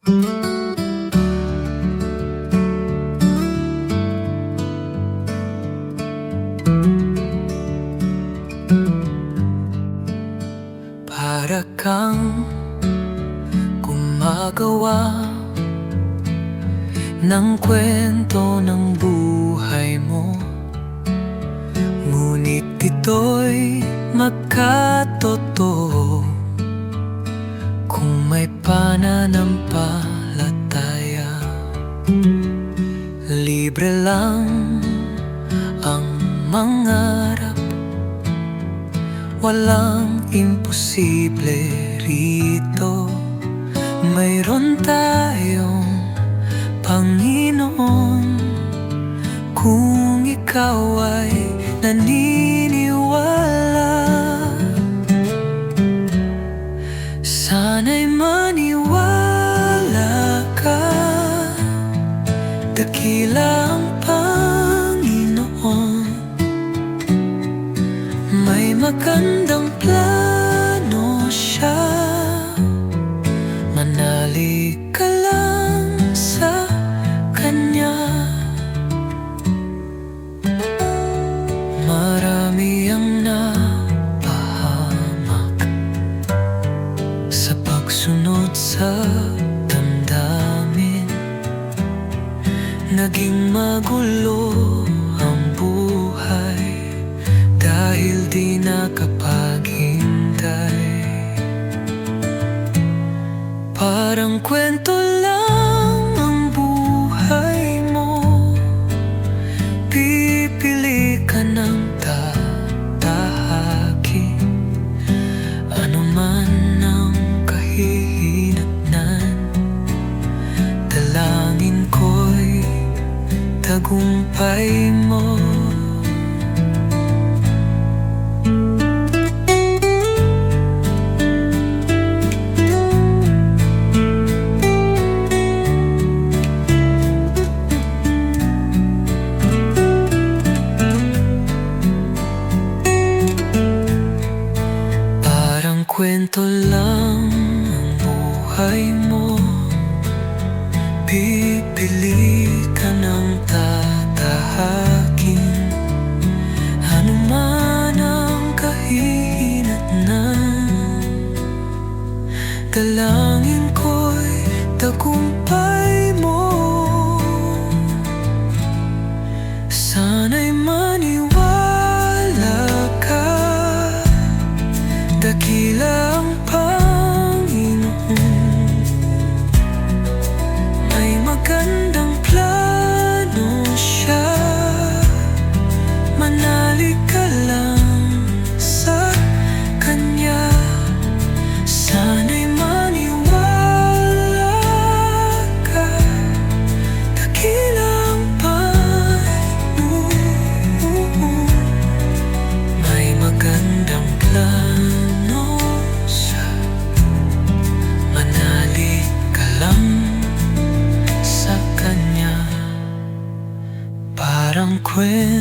Para kang gumagawa ng kwento ng buhay mo, ngunit ito'y magkatotoo kung may pananampalataya. Libre lang ang mangarap, walang imposible rito. Mayroon tayong Panginoon kung ikaw ay naniniwala. Sana'y maniwala ka, dakila ang Panginoon. May magandang plano siya, manalig ka lang sa Kanya. Marami ang napahamak sa pagsunod sa damdamin. Naging magulo ang buhay dahil di nakapaghintay. Parang kwento lang ang buhay mo, pipili ka ng tatahakin. Ano man ang kahihinatnan, dalangin ko'y tagumpay mo. Kwento lang ang buhay mo, pipili ka ng tatahakin. Ano man ang kahihinatnan, dalangin ko'y tagumpay mo. Sana'y maniwala ka, dakila ang Panginoon. May magandang plano siya, manalig ka lang sa Kanya. Sana'y maniwala ka, dakila ang Panginoon. May magandang plano, manalig ka lang sa Kanya. Parang kwento